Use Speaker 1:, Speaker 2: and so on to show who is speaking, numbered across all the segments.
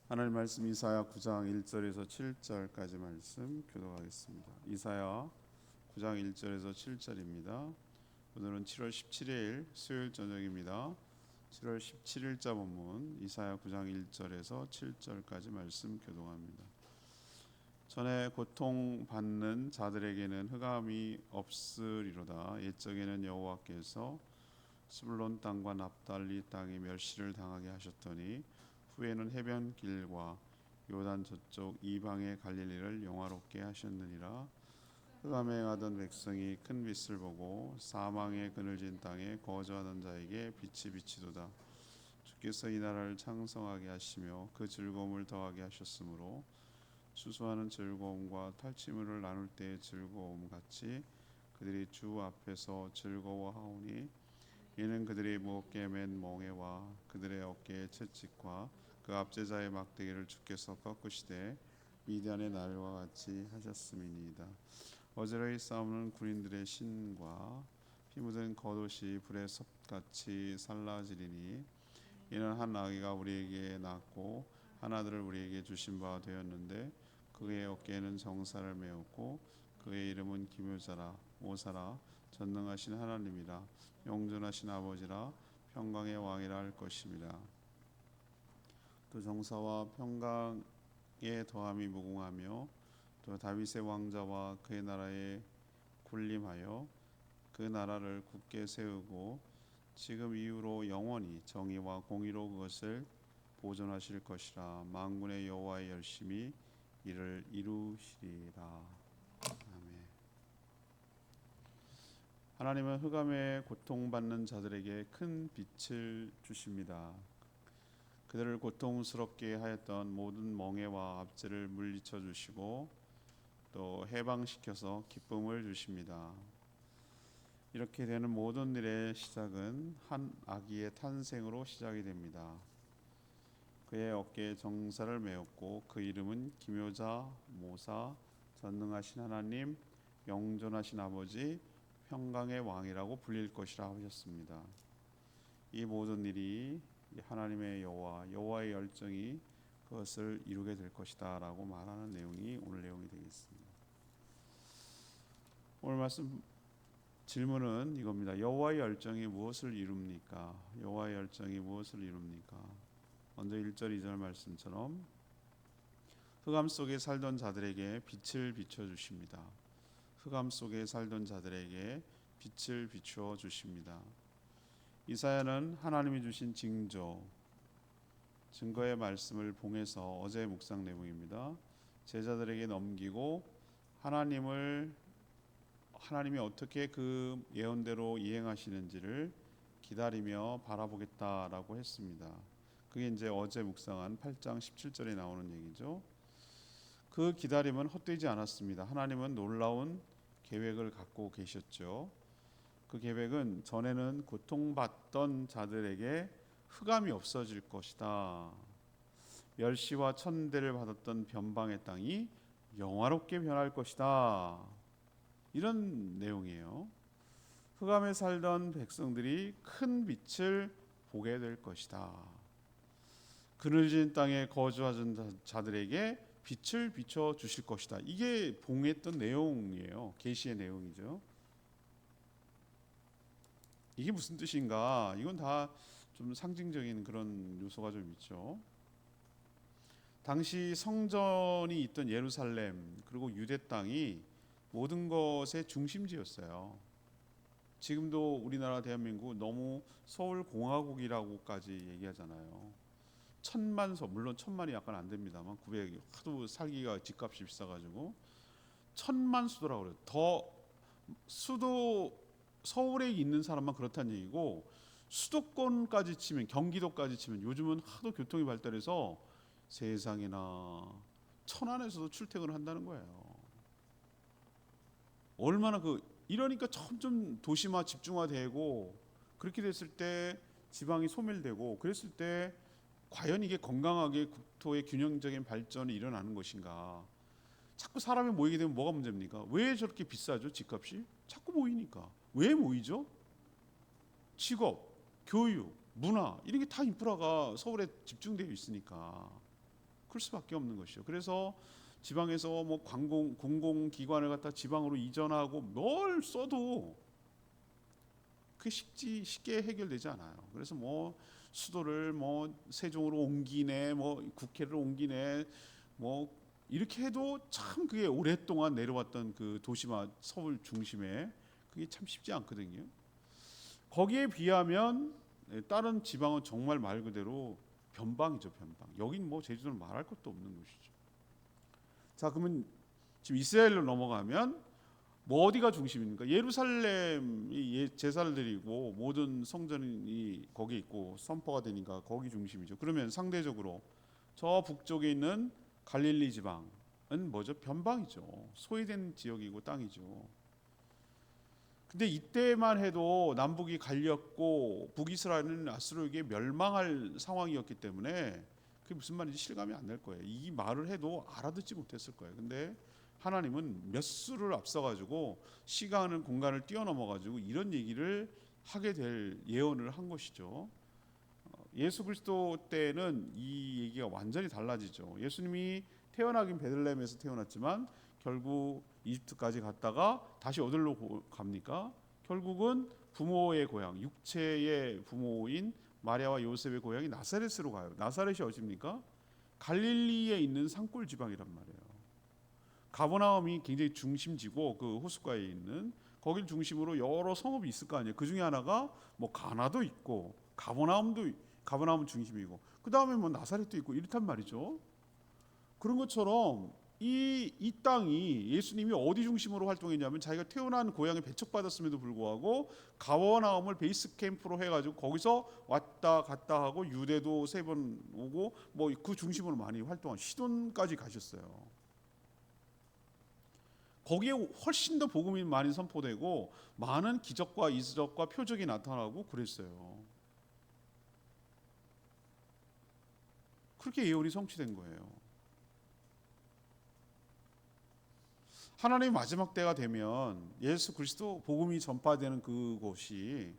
Speaker 1: 하나님 말씀 이사야 9장 1절에서 7절까지 말씀 교독하겠습니다. 이사야 9장 1절에서 7절입니다. 오늘은 7월 17일 수요일 저녁입니다. 7월 17일자 본문 이사야 9장 1절에서 7절까지 말씀 교독합니다. 전에 고통받는 자들에게는 흑암이 없으리로다. 옛적에는 여호와께서 스불론 땅과 납달리 땅에 멸시를 당하게 하셨더니 후에는 해변길과 요단 저쪽 이방의 갈릴리를 영화롭게 하셨느니라. 흑암에 행하던 백성이 큰 빛을 보고 사망의 그늘진 땅에 거주하던 자에게 빛이 비치도다. 주께서 이 나라를 창성하게 하시며 그 즐거움을 더하게 하셨으므로 수수하는 즐거움과 탈취물을 나눌 때의 즐거움 같이 그들이 주 앞에서 즐거워하오니 이는 그들이 무겁게 맨 멍에와 그들의 어깨의 채찍과 그 압제자의 막대기를 주께서 꺾으시되 미디안의 날과 같이 하셨음이니이다. 어지러이 싸우는 군인들의 신과 피 묻은 겉옷이 불의 섭같이 살라지리니 이는 한 아기가 우리에게 낳고 한 아들을 우리에게 주신 바 되었는데 그의 어깨에는 정사를 메었고 그의 이름은 기묘자라 모사라 전능하신 하나님이라 영존하신 아버지라 평강의 왕이라 할 것입니다. 또 정사와 평강의 더함이 무궁하며 또 다윗의 왕자와 그의 나라에 군림하여 그 나라를 굳게 세우고 지금 이후로 영원히 정의와 공의로 그것을 보존하실 것이라. 만군의 여호와의 열심히 이를 이루시리라. 아멘. 하나님은 흑암에 고통받는 자들에게 큰 빛을 주십니다. 그들을 고통스럽게 하였던 모든 멍에와 압제를 물리쳐 주시고 또 해방시켜서 기쁨을 주십니다. 이렇게 되는 모든 일의 시작은 한 아기의 탄생으로 시작이 됩니다. 그의 어깨에 정사를 메었고 그 이름은 기묘자, 모사, 전능하신 하나님, 영존하신 아버지, 평강의 왕이라고 불릴 것이라 하셨습니다. 이 모든 일이 하나님의 여호와의 열정이 그것을 이루게 될 것이다 라고 말하는 내용이 오늘 내용이 되겠습니다. 오늘 말씀 질문은 이겁니다. 여호와의 열정이 무엇을 이룹니까? 여호와의 열정이 무엇을 이룹니까? 먼저 1절 2절 말씀처럼 흑암 속에 살던 자들에게 빛을 비춰 주십니다. 흑암 속에 살던 자들에게 빛을 비추어 주십니다. 이사야는 하나님이 주신 증거의 말씀을 봉해서 어제 묵상 내용입니다. 제자들에게 넘기고 하나님이 어떻게 그 예언대로 이행하시는지를 기다리며 바라보겠다라고 했습니다. 그게 이제 어제 묵상한 8장 17절에 나오는 얘기죠. 그 기다림은 헛되지 않았습니다. 하나님은 놀라운 계획을 갖고 계셨죠. 그 계획은 전에는 고통받던 자들에게 흑암이 없어질 것이다. 멸시와 천대를 받았던 변방의 땅이 영화롭게 변할 것이다. 이런 내용이에요. 흑암에 살던 백성들이 큰 빛을 보게 될 것이다. 그늘진 땅에 거주하던 자들에게 빛을 비춰 주실 것이다. 이게 봉했던 내용이에요. 계시의 내용이죠. 이게 무슨 뜻인가? 이건 다 좀 상징적인 그런 요소가 좀 있죠. 당시 성전이 있던 예루살렘 그리고 유대 땅이 모든 것의 중심지였어요. 지금도 우리나라 대한민국 너무 서울 공화국이라고까지 얘기하잖아요. 물론 1,000만이 약간 안 됩니다만 900 하도 살기가 집값이 비싸가지고 1,000만 수도라고 그래요. 더 수도 서울에 있는 사람만 그렇다는 얘기고 수도권까지 치면 경기도까지 치면 요즘은 하도 교통이 발달해서 세상에나 천안에서도 출퇴근을 한다는 거예요. 얼마나 이러니까 점점 도시화 집중화되고 그렇게 됐을 때 지방이 소멸되고 그랬을 때 과연 이게 건강하게 국토의 균형적인 발전이 일어나는 것인가? 자꾸 사람이 모이게 되면 뭐가 문제입니까? 왜 저렇게 비싸죠? 집값이? 자꾸 모이니까. 왜 모이죠? 직업, 교육, 문화 이런 게 다 인프라가 서울에 집중되어 있으니까. 그럴 수밖에 없는 것이죠. 그래서 지방에서 뭐 공공기관을 갖다 지방으로 이전하고 뭘 써도 그게 쉽게 해결되지 않아요. 그래서 뭐 수도를 뭐 세종으로 옮기네, 뭐 국회를 옮기네, 뭐 이렇게 해도 참 그게 오랫동안 내려왔던 그 도시마 서울 중심에 그게 참 쉽지 않거든요. 거기에 비하면 다른 지방은 정말 말 그대로 변방이죠, 변방. 여긴 뭐 제주도는 말할 것도 없는 곳이죠. 자, 그러면 지금 이스라엘로 넘어가면 뭐 어디가 중심입니까? 예루살렘이 제사를 드리고 모든 성전이 거기 있고 선포가 되니까 거기 중심이죠. 그러면 상대적으로 저 북쪽에 있는 갈릴리 지방은 뭐죠? 변방이죠. 소외된 지역이고 땅이죠. 근데 이때만 해도 남북이 갈렸고 북이스라엘은 아수르에게 멸망할 상황이었기 때문에 그게 무슨 말인지 실감이 안 날 거예요. 이 말을 해도 알아듣지 못했을 거예요. 근데 하나님은 몇 수를 앞서가지고 시간을 공간을 뛰어넘어가지고 이런 얘기를 하게 될 예언을 한 것이죠. 예수 그리스도 때는 이 얘기가 완전히 달라지죠. 예수님이 태어나긴 베들레헴에서 태어났지만 결국 이집트까지 갔다가 다시 어디로 갑니까? 결국은 부모의 고향, 육체의 부모인 마리아와 요셉의 고향이 나사렛으로 가요. 나사렛이 어디입니까? 갈릴리에 있는 산골 지방이란 말이에요. 가버나움이 굉장히 중심지고 그 호숫가에 있는 거길 중심으로 여러 성읍이 있을 거 아니에요. 그 중에 하나가 뭐 가나도 있고 가버나움은 중심이고 그 다음에 뭐 나사렛도 있고 이렇단 말이죠. 그런 것처럼 이 땅이 예수님이 어디 중심으로 활동했냐면 자기가 태어난 고향에 배척받았음에도 불구하고 가버나움을 베이스 캠프로 해가지고 거기서 왔다 갔다 하고 유대도 3번 오고 뭐 그 중심으로 많이 활동한 시돈까지 가셨어요. 거기에 훨씬 더 복음이 많이 선포되고 많은 기적과 이적과 표적이 나타나고 그랬어요. 그렇게 예언이 성취된 거예요. 하나님의 마지막 때가 되면 예수 그리스도 복음이 전파되는 그곳이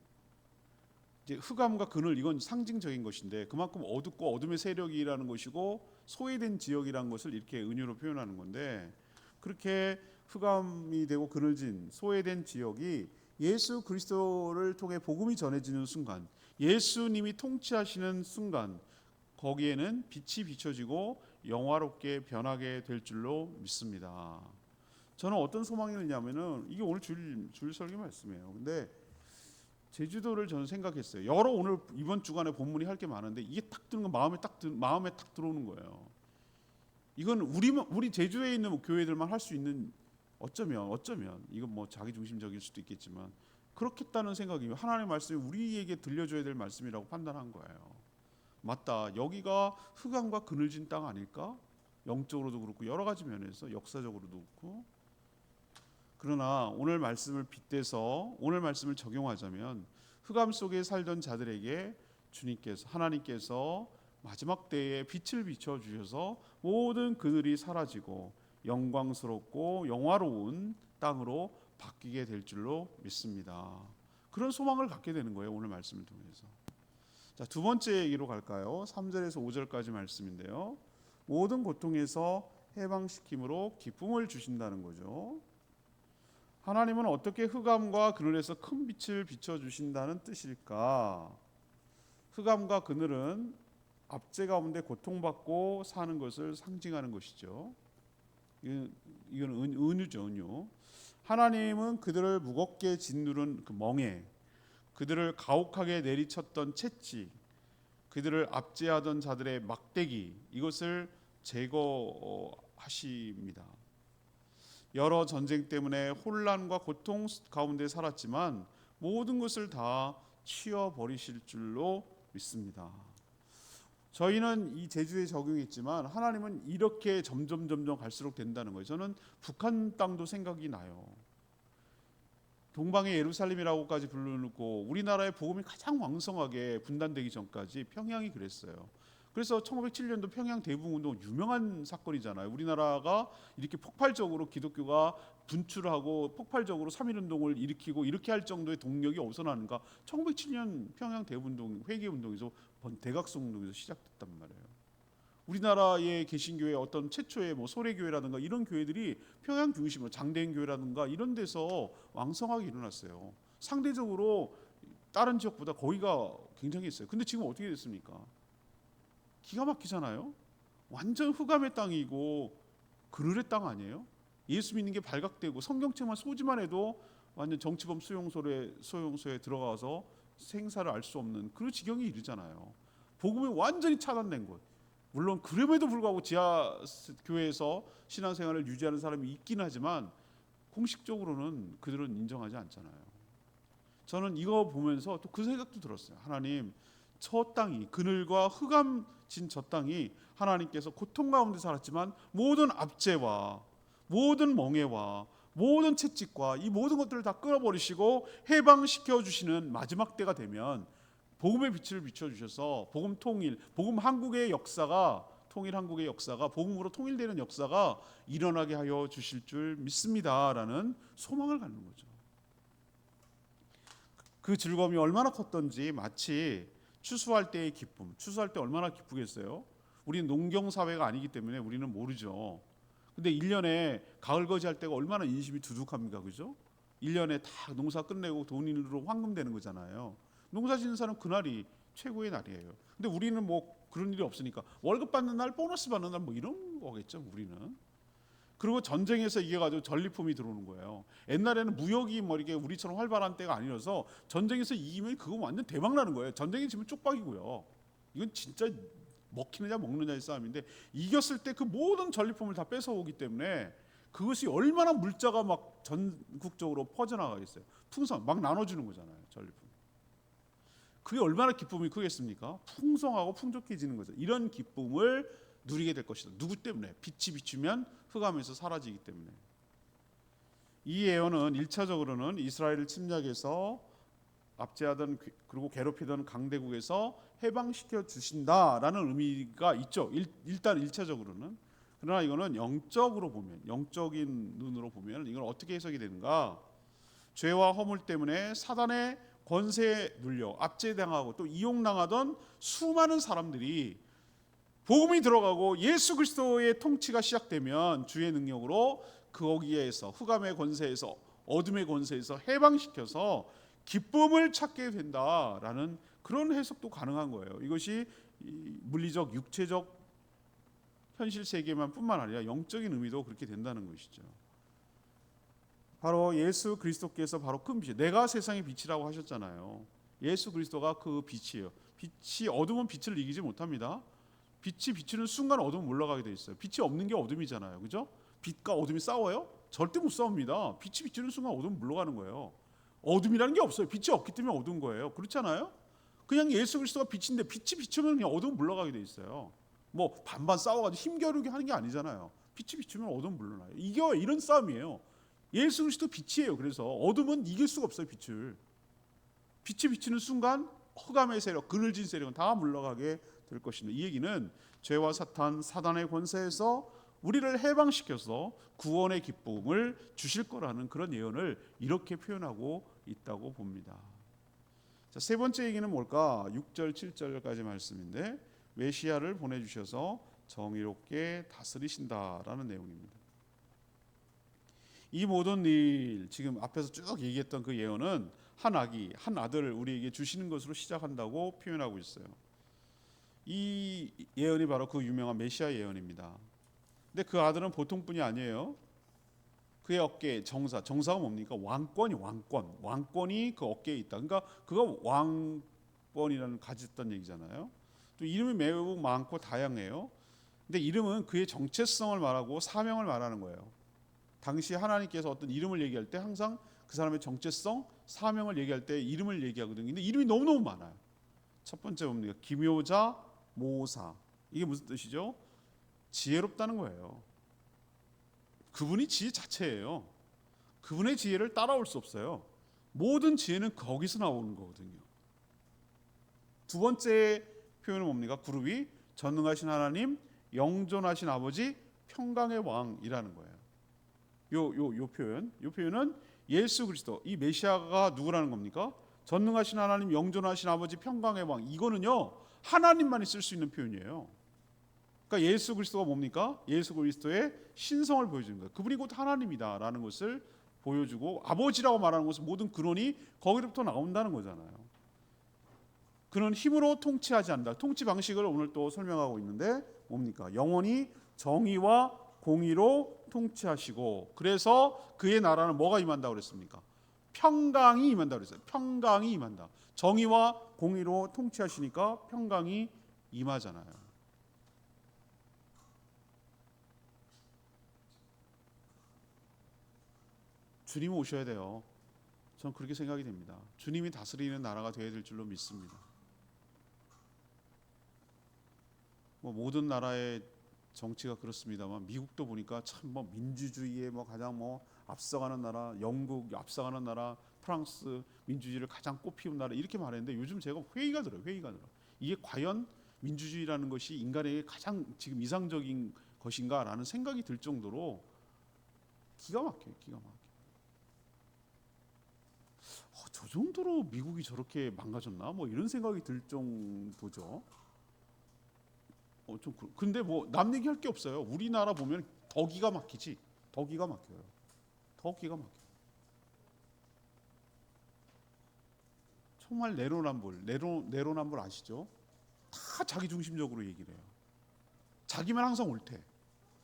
Speaker 1: 이제 흑암과 그늘 이건 상징적인 것인데 그만큼 어둡고 어둠의 세력이라는 것이고 소외된 지역이라는 것을 이렇게 은유로 표현하는 건데 그렇게 흑암이 되고 그늘진 소외된 지역이 예수 그리스도를 통해 복음이 전해지는 순간 예수님이 통치하시는 순간 거기에는 빛이 비춰지고 영화롭게 변하게 될 줄로 믿습니다. 저는 어떤 소망이 있냐면은 이게 오늘 줄 설교 말씀이에요. 근데 제주도를 저는 생각했어요. 여러 오늘 이번 주간에 본문이 할 게 많은데 이게 딱 드는 건 마음에 딱 들어오는 거예요. 이건 우리 제주에 있는 교회들만 할 수 있는 어쩌면 이건 뭐 자기 중심적일 수도 있겠지만 그렇겠다는 생각이 하나님의 말씀이 우리에게 들려줘야 될 말씀이라고 판단한 거예요. 맞다. 여기가 흑암과 그늘진 땅 아닐까? 영적으로도 그렇고 여러 가지 면에서 역사적으로도 그렇고 그러나 오늘 말씀을 빗대서 오늘 말씀을 적용하자면 흑암 속에 살던 자들에게 하나님께서 마지막 때에 빛을 비춰 주셔서 모든 그들이 사라지고 영광스럽고 영화로운 땅으로 바뀌게 될 줄로 믿습니다. 그런 소망을 갖게 되는 거예요. 오늘 말씀을 통해서. 자, 두 번째 얘기로 갈까요? 3절에서 5절까지 말씀인데요. 모든 고통에서 해방시킴으로 기쁨을 주신다는 거죠. 하나님은 어떻게 흑암과 그늘에서 큰 빛을 비춰주신다는 뜻일까? 흑암과 그늘은 압제 가운데 고통받고 사는 것을 상징하는 것이죠. 이건 은유죠, 은유. 하나님은 그들을 무겁게 짓누른 그 멍에, 그들을 가혹하게 내리쳤던 채찍, 그들을 압제하던 자들의 막대기, 이것을 제거하십니다. 여러 전쟁 때문에 혼란과 고통 가운데 살았지만 모든 것을 다 치워버리실 줄로 믿습니다. 저희는 이 제주에 적용했지만 하나님은 이렇게 점점 갈수록 된다는 거예요. 저는 북한 땅도 생각이 나요. 동방의 예루살렘이라고까지 불러놓고 우리나라의 복음이 가장 왕성하게 분단되기 전까지 평양이 그랬어요. 그래서 1907년도 평양 대붕운동 유명한 사건이잖아요. 우리나라가 이렇게 폭발적으로 기독교가 분출하고 폭발적으로 3.1운동을 일으키고 이렇게 할 정도의 동력이 어디서 나는가? 1907년 평양 대붕운동 회개운동에서 대각성 운동에서 시작됐단 말이에요. 우리나라에 계신 교회 어떤 최초의 뭐 소래교회라든가 이런 교회들이 평양 중심으로 장대인 교회라든가 이런 데서 왕성하게 일어났어요. 상대적으로 다른 지역보다 거기가 굉장히 있어요. 근데 지금 어떻게 됐습니까? 기가 막히잖아요. 완전 흑암의 땅이고 그늘의 땅 아니에요? 예수 믿는 게 발각되고 성경책만 소지만 해도 완전 정치범 소용소에 들어가서 생사를 알 수 없는 그런 지경에 이르잖아요. 복음이 완전히 차단된 곳. 물론 그럼에도 불구하고 지하 교회에서 신앙생활을 유지하는 사람이 있긴 하지만 공식적으로는 그들은 인정하지 않잖아요. 저는 이거 보면서 또 그 생각도 들었어요. 하나님, 저 땅이 그늘과 흑암 진 저 땅이 하나님께서 고통 가운데 살았지만 모든 압제와 모든 멍해와 모든 채찍과 이 모든 것들을 다 끊어버리시고 해방시켜 주시는 마지막 때가 되면 복음의 빛을 비춰주셔서 복음 통일, 복음 한국의 역사가 통일 한국의 역사가 복음으로 통일되는 역사가 일어나게 하여 주실 줄 믿습니다라는 소망을 갖는 거죠. 그 즐거움이 얼마나 컸던지 마치 추수할 때의 기쁨, 추수할 때 얼마나 기쁘겠어요? 우리는 농경 사회가 아니기 때문에 우리는 모르죠. 근데 1년에 가을 거지할 때가 얼마나 인심이 두둑합니까, 그죠? 1년에 다 농사 끝내고 돈으로 황금되는 거잖아요. 농사 짓는 사람 그날이 최고의 날이에요. 근데 우리는 뭐 그런 일이 없으니까 월급 받는 날, 보너스 받는 날 뭐 이런 거겠죠, 우리는. 그리고 전쟁에서 이겨가지고 전리품이 들어오는 거예요. 옛날에는 무역이 뭐 이렇게 우리처럼 활발한 때가 아니라서 전쟁에서 이기면 그거 완전 대박 나는 거예요. 전쟁에 지면 쪽박이고요. 이건 진짜 먹히느냐 먹느냐의 싸움인데 이겼을 때 그 모든 전리품을 다 뺏어오기 때문에 그것이 얼마나 물자가 막 전국적으로 퍼져나가겠어요. 풍성 막 나눠주는 거잖아요, 전리품. 그게 얼마나 기쁨이 크겠습니까? 풍성하고 풍족해지는 거죠. 이런 기쁨을 누리게 될 것이다. 누구 때문에? 빛이 비추면 흑암에서 사라지기 때문에. 이 예언은 1차적으로는 이스라엘을 침략해서 압제하던 그리고 괴롭히던 강대국에서 해방시켜 주신다라는 의미가 있죠. 일단 1차적으로는. 그러나 이거는 영적으로 보면, 영적인 눈으로 보면 이건 어떻게 해석이 되는가? 죄와 허물 때문에 사단의 권세에 눌려 압제당하고 또 이용당하던 수많은 사람들이 복음이 들어가고 예수 그리스도의 통치가 시작되면 주의 능력으로 거기에서 흑암의 권세에서 어둠의 권세에서 해방시켜서 기쁨을 찾게 된다라는 그런 해석도 가능한 거예요. 이것이 물리적 육체적 현실 세계만 뿐만 아니라 영적인 의미도 그렇게 된다는 것이죠. 바로 예수 그리스도께서 바로 큰 빛이, 내가 세상의 빛이라고 하셨잖아요. 예수 그리스도가 그 빛이에요. 빛이 어둠은 빛을 이기지 못합니다. 빛이 비추는 순간 어둠은 올라가게 돼 있어요. 빛이 없는 게 어둠이잖아요, 그죠? 빛과 어둠이 싸워요? 절대 못 싸웁니다. 빛이 비추는 순간 어둠은 물러가는 거예요. 어둠이라는 게 없어요. 빛이 없기 때문에 어두운 거예요. 그렇잖아요? 그냥 예수 그리스도가 빛인데 빛이 비추면 그냥 어둠은 물러가게 돼 있어요. 뭐 반반 싸워가지고 힘겨루게 하는 게 아니잖아요. 빛이 비추면 어둠은 물러나요. 이게 이런 싸움이에요. 예수 그리스도 빛이에요. 그래서 어둠은 이길 수가 없어요. 빛이 비치는 순간 흑암의 세력, 그늘진 세력은 다 물러가게 될 것입니다. 이 얘기는 죄와 사단의 권세에서 우리를 해방시켜서 구원의 기쁨을 주실 거라는 그런 예언을 이렇게 표현하고 있다고 봅니다. 자, 세 번째 얘기는 뭘까? 6절 7절까지 말씀인데 메시아를 보내주셔서 정의롭게 다스리신다라는 내용입니다. 이 모든 일, 지금 앞에서 쭉 얘기했던 그 예언은 한 아들을 우리에게 주시는 것으로 시작한다고 표현하고 있어요. 이 예언이 바로 그 유명한 메시아 예언입니다. 근데 그 아들은 보통 분이 아니에요. 그의 어깨에 정사가 뭡니까? 왕권이 그 어깨에 있다. 그러니까 그가 왕권이라는 가졌던 얘기잖아요. 또 이름이 매우 많고 다양해요. 근데 이름은 그의 정체성을 말하고 사명을 말하는 거예요. 당시 하나님께서 어떤 이름을 얘기할 때 항상 그 사람의 정체성, 사명을 얘기할 때 이름을 얘기하거든요. 근데 이름이 너무너무 많아요. 첫 번째 뭡니까? 기묘자, 모사. 이게 무슨 뜻이죠? 지혜롭다는 거예요. 그분이 지혜 자체예요. 그분의 지혜를 따라올 수 없어요. 모든 지혜는 거기서 나오는 거거든요. 두 번째 표현은 뭡니까? 그룹이 전능하신 하나님, 영존하신 아버지, 평강의 왕이라는 거예요. 요 표현은 예수 그리스도, 이 메시아가 누구라는 겁니까? 전능하신 하나님, 영존하신 아버지, 평강의 왕. 이거는요 하나님만이 쓸 수 있는 표현이에요. 그러니까 예수 그리스도가 뭡니까? 예수 그리스도의 신성을 보여주는 거예요. 그분이 곧 하나님이다라는 것을 보여주고, 아버지라고 말하는 것은 모든 근원이 거기로부터 나온다는 거잖아요. 그는 힘으로 통치하지 않는다. 통치 방식을 오늘 또 설명하고 있는데 뭡니까? 영원히 정의와 공의로 통치하시고, 그래서 그의 나라는 뭐가 임한다고 그랬습니까? 평강이 임한다고 그랬어요. 평강이 임한다. 정의와 공의로 통치하시니까 평강이 임하잖아요. 주님 오셔야 돼요. 저는 그렇게 생각이 됩니다. 주님이 다스리는 나라가 되어야 될 줄로 믿습니다. 뭐 모든 나라의 정치가 그렇습니다만, 미국도 보니까 참 뭐 민주주의에 뭐 가장 뭐 앞서가는 나라, 영국 앞서가는 나라, 프랑스 민주주의를 가장 꽃피운 나라, 이렇게 말했는데 요즘 제가 회의가 들어요. 이게 과연 민주주의라는 것이 인간에게 가장 지금 이상적인 것인가라는 생각이 들 정도로 기가 막혀요. 저 정도로 미국이 저렇게 망가졌나? 뭐 이런 생각이 들 정도죠. 근데 뭐 남 얘기할 게 없어요. 우리나라 보면 더 기가 막히지. 더 기가 막혀요. 정말 내로남불 아시죠? 다 자기 중심적으로 얘기를 해요. 자기만 항상 옳대.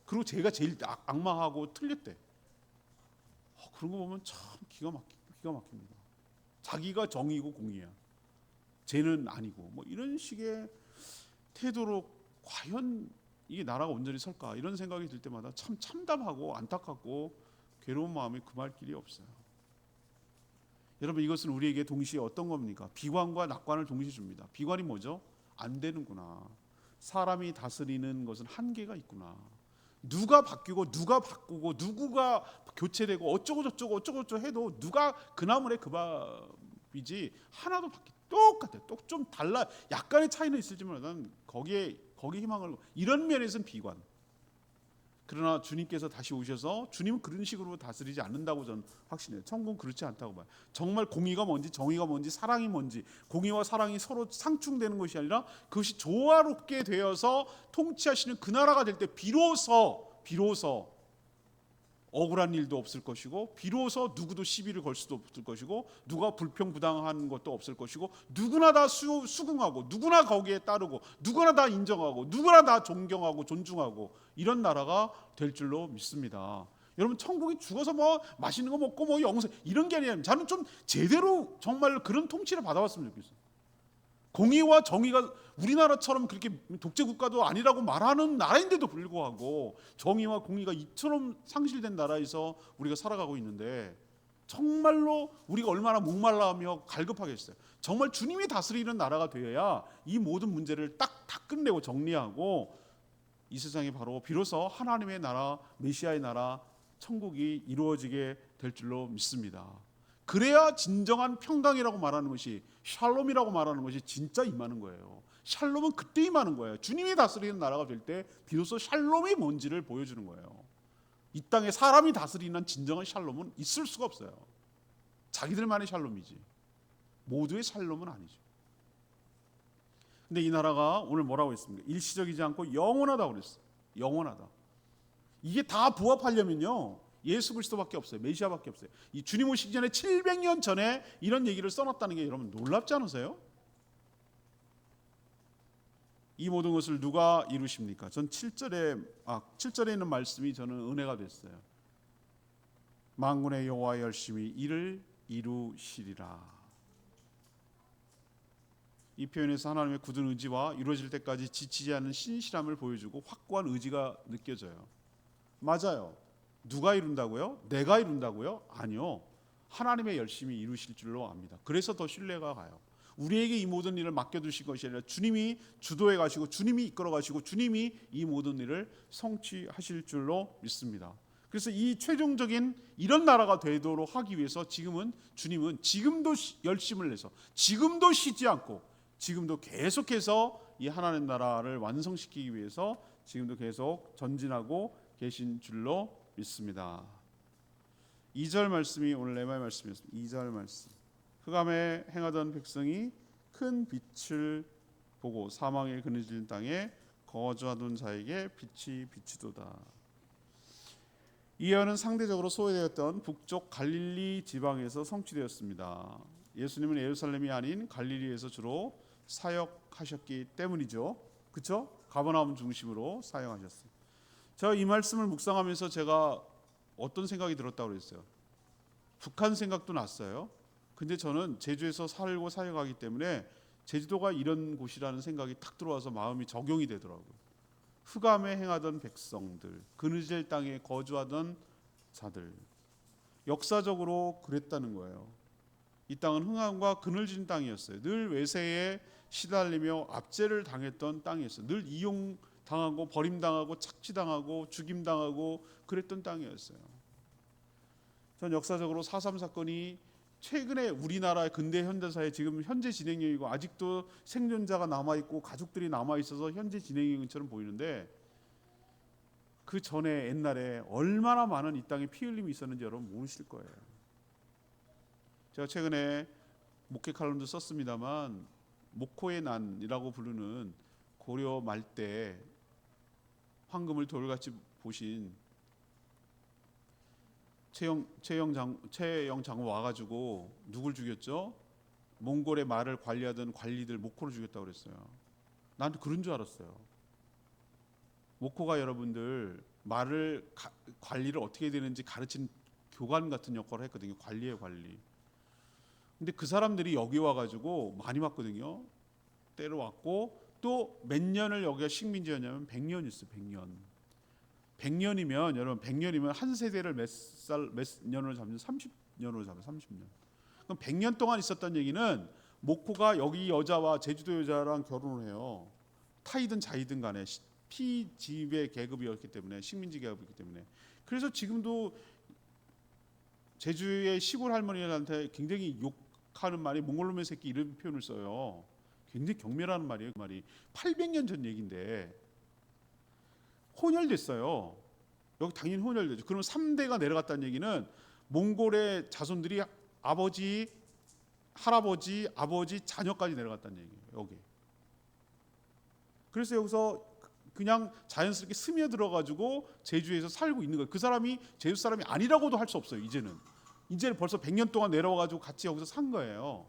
Speaker 1: 그리고 제가 제일 악마하고 틀렸대. 그런 거 보면 참 기가 막힙니다. 자기가 정의고 공의야. 쟤는 아니고. 뭐 이런 식의 태도로 과연 이 나라가 온전히 설까? 이런 생각이 들 때마다 참 참담하고 안타깝고 괴로운 마음이 금할 길이 없어요. 여러분, 이것은 우리에게 동시에 어떤 겁니까? 비관과 낙관을 동시에 줍니다. 비관이 뭐죠? 안 되는구나. 사람이 다스리는 것은 한계가 있구나. 누가 바뀌고 누가 바꾸고 누구가 교체되고 어쩌고 저쩌고 해도 누가 그 나물에 그 밥이지 하나도 똑같아. 또 좀 달라. 약간의 차이는 있을지만 난 거기에 희망을, 이런 면에서는 비관. 그러나 주님께서 다시 오셔서 주님은 그런 식으로 다스리지 않는다고 저는 확신해요. 천국은 그렇지 않다고 봐요. 정말 공의가 뭔지 정의가 뭔지 사랑이 뭔지, 공의와 사랑이 서로 상충되는 것이 아니라 그것이 조화롭게 되어서 통치하시는 그 나라가 될 때 비로소 억울한 일도 없을 것이고, 비로소 누구도 시비를 걸 수도 없을 것이고, 누가 불평부당한 것도 없을 것이고, 누구나 다 수긍하고, 누구나 거기에 따르고, 누구나 다 인정하고, 누구나 다 존경하고 존중하고, 이런 나라가 될 줄로 믿습니다. 여러분, 천국이 죽어서 뭐 맛있는 거 먹고 뭐 영생 이런 게 아니라, 저는 좀 제대로 정말 그런 통치를 받아봤으면 좋겠어요. 공의와 정의가 우리나라처럼 그렇게 독재 국가도 아니라고 말하는 나라인데도 불구하고 정의와 공의가 이처럼 상실된 나라에서 우리가 살아가고 있는데, 정말로 우리가 얼마나 목말라하며 갈급하겠어요. 정말 주님이 다스리는 나라가 되어야 이 모든 문제를 딱 다 끝내고 정리하고 이 세상에 바로 비로소 하나님의 나라, 메시아의 나라, 천국이 이루어지게 될 줄로 믿습니다. 그래야 진정한 평강이라고 말하는 것이, 샬롬이라고 말하는 것이 진짜 임하는 거예요. 샬롬은 그때 임하는 거예요. 주님이 다스리는 나라가 될 때 비로소 샬롬이 뭔지를 보여주는 거예요. 이 땅에 사람이 다스리는 진정한 샬롬은 있을 수가 없어요. 자기들만의 샬롬이지 모두의 샬롬은 아니죠. 근데 이 나라가 오늘 뭐라고 했습니까? 일시적이지 않고 영원하다고 그랬어요. 영원하다. 이게 다 부합하려면요, 예수 그리스도밖에 없어요. 메시아밖에 없어요. 이 주님 오시기 전에 700년 전에 이런 얘기를 써놨다는 게 여러분 놀랍지 않으세요? 이 모든 것을 누가 이루십니까? 전 7절에 있는 말씀이 저는 은혜가 됐어요. 만군의 여호와 열심히 이를 이루시리라. 이 표현에서 하나님의 굳은 의지와 이루어질 때까지 지치지 않는 신실함을 보여주고 확고한 의지가 느껴져요. 맞아요. 누가 이룬다고요? 내가 이룬다고요? 아니요. 하나님의 열심히 이루실 줄로 압니다. 그래서 더 신뢰가 가요. 우리에게 이 모든 일을 맡겨두신 것이 아니라 주님이 주도해 가시고 주님이 이끌어 가시고 주님이 이 모든 일을 성취하실 줄로 믿습니다. 그래서 이 최종적인 이런 나라가 되도록 하기 위해서 주님은 지금도 열심을 내서, 지금도 쉬지 않고, 지금도 계속해서 이 하나님 나라를 완성시키기 위해서 지금도 계속 전진하고 계신 줄로 믿습니다. 2절 말씀이 오늘 레마의 말씀이었습니다. 2절 말씀. 흑암에 행하던 백성이 큰 빛을 보고 사망에 그늘진 땅에 거주하던 자에게 빛이 비추도다. 이 예언은 상대적으로 소외되었던 북쪽 갈릴리 지방에서 성취되었습니다. 예수님은 예루살렘이 아닌 갈릴리에서 주로 사역하셨기 때문이죠. 그렇죠? 가버나움 중심으로 사역하셨어요. 제가 이 말씀을 묵상하면서 제가 어떤 생각이 들었다고 그랬어요. 북한 생각도 났어요. 근데 저는 제주에서 살고 사역하기 때문에 제주도가 이런 곳이라는 생각이 탁 들어와서 마음이 적용이 되더라고요. 흑암에 행하던 백성들, 그느질 땅에 거주하던 자들, 역사적으로 그랬다는 거예요. 이 땅은 흑암과 그늘진 땅이었어요. 늘 외세에 시달리며 압제를 당했던 땅이었어요. 늘 이용당하고 버림당하고 착취당하고 죽임당하고 그랬던 땅이었어요. 전 역사적으로 4.3 사건이 최근에 우리나라 근대 현대사에 지금 현재 진행 중이고 아직도 생존자가 남아있고 가족들이 남아있어서 현재 진행 중처럼 보이는데 그 전에 옛날에 얼마나 많은 이 땅에 피 흘림이 있었는지 여러분 모르실 거예요. 제가 최근에 목회 칼럼도 썼습니다만 목호의 난이라고 부르는 고려 말대 황금을 돌같이 보신 최영 장군 와가지고 누굴 죽였죠? 몽골의 말을 관리하던 관리들 목호를 죽였다고 그랬어요. 나한테 그런 줄 알았어요. 목호가 여러분들 말을 관리를 어떻게 해야 되는지 가르치는 교관 같은 역할을 했거든요. 관리의 관리. 근데 그 사람들이 여기 와가지고 많이 왔거든요. 때려왔고 또 몇 년을 여기가 식민지였냐면 100년이었어요. 100년. 100년이면 여러분 100년이면 한 세대를 몇 년으로 잡는 30년으로 잡아요. 30년. 그럼 100년 동안 있었던 얘기는 목호가 여기 여자와 제주도 여자랑 결혼을 해요. 타이든 자이든 간에 피지배 계급이었기 때문에 식민지 계급이기 때문에 그래서 지금도 제주의 시골 할머니한테 굉장히 욕하는 말이 몽골놈의 새끼 이런 표현을 써요. 굉장히 경멸하는 말이에요. 그 말이 800년 전 얘기인데 혼혈됐어요. 여기 당연히 혼혈되죠. 그러면 3대가 내려갔다는 얘기는 몽골의 자손들이 아버지, 할아버지, 아버지, 자녀까지 내려갔다는 얘기예요. 여기. 그래서 여기서 그냥 자연스럽게 스며들어가지고 제주에서 살고 있는 거예요. 그 사람이 제주 사람이 아니라고도 할 수 없어요. 이제는 벌써 100년 동안 내려와가지고 같이 여기서 산 거예요.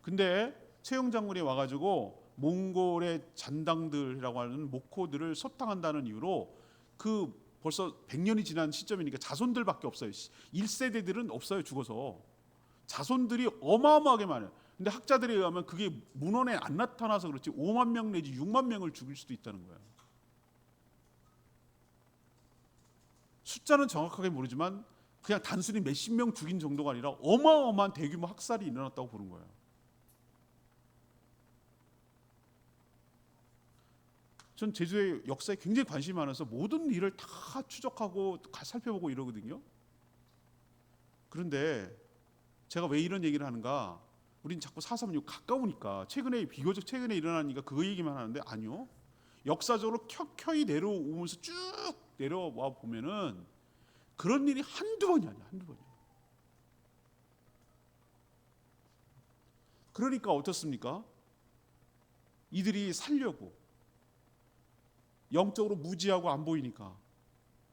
Speaker 1: 근데 최영 장군이 와가지고 몽골의 잔당들이라고 하는 목호들을 소탕한다는 이유로 그 벌써 100년이 지난 시점이니까 자손들밖에 없어요. 1세대들은 없어요. 죽어서. 자손들이 어마어마하게 많아요. 근데 학자들에 의하면 그게 문헌에 안 나타나서 그렇지 5만 명 내지 6만 명을 죽일 수도 있다는 거예요. 숫자는 정확하게 모르지만 그냥 단순히 몇십 명 죽인 정도가 아니라 어마어마한 대규모 학살이 일어났다고 보는 거예요. 전 제주의 역사에 굉장히 관심이 많아서 모든 일을 다 추적하고 살펴보고 이러거든요. 그런데 제가 왜 이런 얘기를 하는가? 우린 자꾸 4.36 가까우니까 비교적 최근에 일어나니까 그 얘기만 하는데 아니요. 역사적으로 켜켜이 내려오면서 쭉 내려와 보면은 그런 일이 한두 번이 아니야. 한두 번이야. 그러니까 어떻습니까? 이들이 살려고 영적으로 무지하고 안 보이니까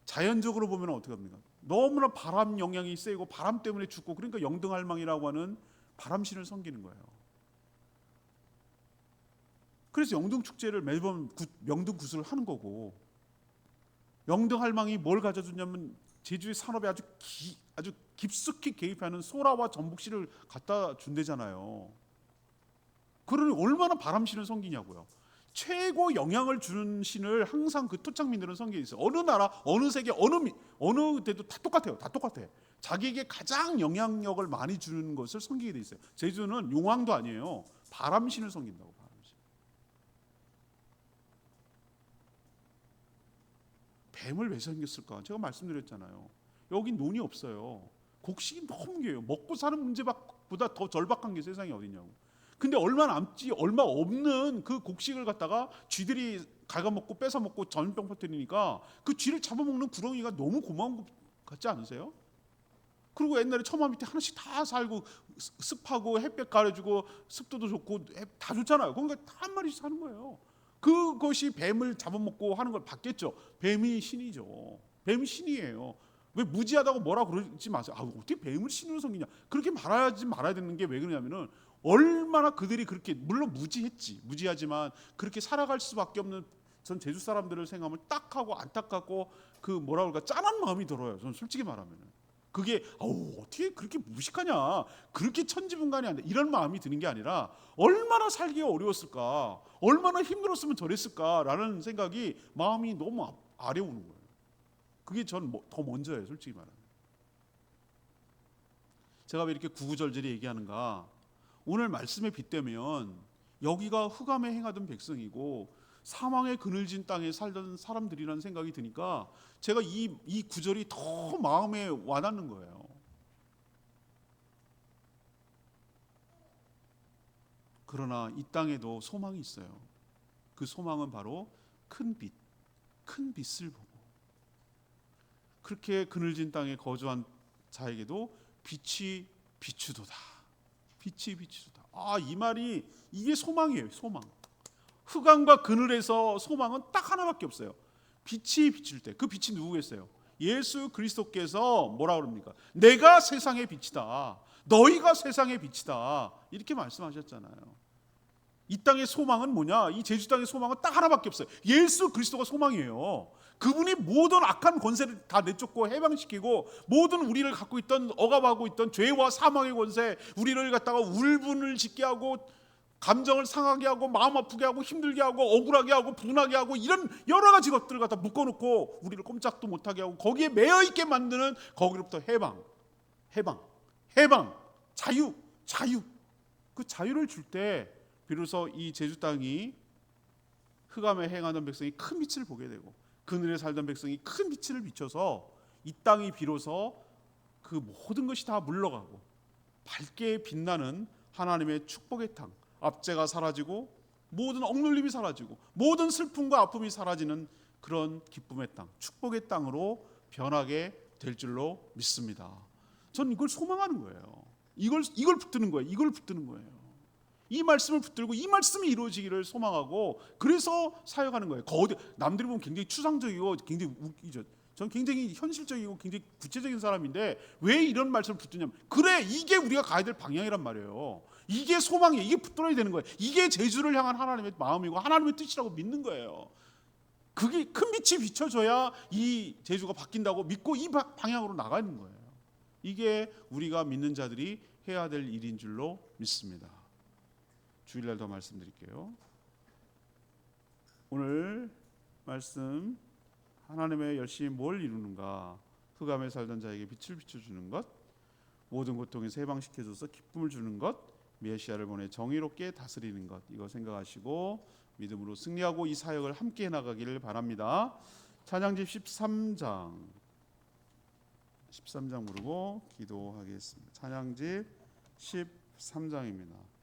Speaker 1: 자연적으로 보면 어떻게 합니까? 너무나 바람 영향이 세고 바람 때문에 죽고 그러니까 영등할망이라고 하는 바람신을 섬기는 거예요. 그래서 영등축제를 매번 명등구슬을 하는 거고 영등할망이 뭘 가져주냐면 제주의 산업에 아주 깊숙이 개입하는 소라와 전복씨를 갖다 준대잖아요. 그러니 얼마나 바람신을 섬기냐고요. 최고 영향을 주는 신을 항상 그 토착민들은 섬기고 있어요. 어느 나라, 어느 세계, 어느 데도 다 똑같아요. 다 똑같아. 자기에게 가장 영향력을 많이 주는 것을 섬기게 돼 있어요. 제주는 용왕도 아니에요. 바람신을 섬긴다고. 바람신. 뱀을 왜 섬겼을까? 제가 말씀드렸잖아요. 여긴 논이 없어요. 곡식이 너무 귀해요. 먹고 사는 문제보다 더 절박한 게 세상에 어디냐고. 근데 얼마 없는 그 곡식을 갖다가 쥐들이 갉아먹고 뺏어먹고 전염병 퍼뜨리니까 그 쥐를 잡아먹는 구렁이가 너무 고마운 것 같지 않으세요? 그리고 옛날에 처마 밑에 하나씩 다 살고 습하고 햇볕 가려주고 습도도 좋고 다 좋잖아요. 그러니까 다 한 마리씩 사는 거예요. 그것이 뱀을 잡아먹고 하는 걸 봤겠죠. 뱀이 신이죠. 뱀이 신이에요. 왜 무지하다고 뭐라 그러지 마세요. 어떻게 뱀을 신으로 섬기냐. 그렇게 말하지 말아야 되는 게 왜 그러냐면은 얼마나 그들이 그렇게 물론 무지하지만 그렇게 살아갈 수밖에 없는 전 제주 사람들을 생각하면 딱하고 안타깝고 그 뭐라 그럴까 짠한 마음이 들어요. 저는 솔직히 말하면은 그게 어떻게 그렇게 무식하냐, 그렇게 천지분간이 안 돼, 이런 마음이 드는 게 아니라 얼마나 살기가 어려웠을까, 얼마나 힘들었으면 저랬을까라는 생각이 마음이 너무 아려오는 거예요. 그게 전 더 먼저예요, 솔직히 말하면. 제가 왜 이렇게 구구절절히 얘기하는가? 오늘 말씀에 빗대면 여기가 흑암에 행하던 백성이고 사망의 그늘진 땅에 살던 사람들이라는 생각이 드니까 제가 이 구절이 더 마음에 와닿는 거예요. 그러나 이 땅에도 소망이 있어요. 그 소망은 바로 큰 빛을 보고, 그렇게 그늘진 땅에 거주한 자에게도 빛이 비추도다. 빛이 비추도다. 이 말이 이게 소망이에요. 소망. 흑암과 그늘에서 소망은 딱 하나밖에 없어요. 빛이 비칠 때. 그 빛이 누구겠어요? 예수 그리스도께서 뭐라 그럽니까? 내가 세상의 빛이다. 너희가 세상의 빛이다. 이렇게 말씀하셨잖아요. 이 땅의 소망은 뭐냐? 이 제주 땅의 소망은 딱 하나밖에 없어요. 예수 그리스도가 소망이에요. 그분이 모든 악한 권세를 다 내쫓고 해방시키고 모든 우리를 갖고 있던 억압하고 있던 죄와 사망의 권세, 우리를 갖다가 울분을 짓게 하고 감정을 상하게 하고 마음 아프게 하고 힘들게 하고 억울하게 하고 분하게 하고 이런 여러 가지 것들을 갖다 묶어놓고 우리를 꼼짝도 못하게 하고 거기에 매여 있게 만드는, 거기로부터 해방, 자유. 그 자유를 줄 때 비로소 이 제주 땅이 흑암에 행하던 백성이 큰 빛을 보게 되고 그늘에 살던 백성이 큰 빛을 비춰서 이 땅이 비로소 그 모든 것이 다 물러가고 밝게 빛나는 하나님의 축복의 땅, 압제가 사라지고 모든 억눌림이 사라지고 모든 슬픔과 아픔이 사라지는 그런 기쁨의 땅, 축복의 땅으로 변하게 될 줄로 믿습니다. 저는 이걸 소망하는 거예요. 이걸 붙드는 거예요. 이 말씀을 붙들고 이 말씀이 이루어지기를 소망하고 그래서 사역하는 거예요. 남들이 보면 굉장히 추상적이고 굉장히 웃기죠. 저는 굉장히 현실적이고 굉장히 구체적인 사람인데 왜 이런 말씀을 붙드냐면 그래, 이게 우리가 가야 될 방향이란 말이에요. 이게 소망이에요. 이게 붙들어야 되는 거예요. 이게 제주를 향한 하나님의 마음이고 하나님의 뜻이라고 믿는 거예요. 그게 큰 빛이 비춰져야 이 제주가 바뀐다고 믿고 이 방향으로 나가는 거예요. 이게 우리가 믿는 자들이 해야 될 일인 줄로 믿습니다. 주일날 더 말씀드릴게요. 오늘 말씀, 하나님의 열심히 뭘 이루는가? 흑암에 살던 자에게 빛을 비춰주는 것, 모든 고통에서 해방시켜줘서 기쁨을 주는 것, 메시아를 보내 정의롭게 다스리는 것, 이거 생각하시고 믿음으로 승리하고 이 사역을 함께 해나가기를 바랍니다. 찬양집 13장 부르고 기도하겠습니다. 찬양집 13장입니다.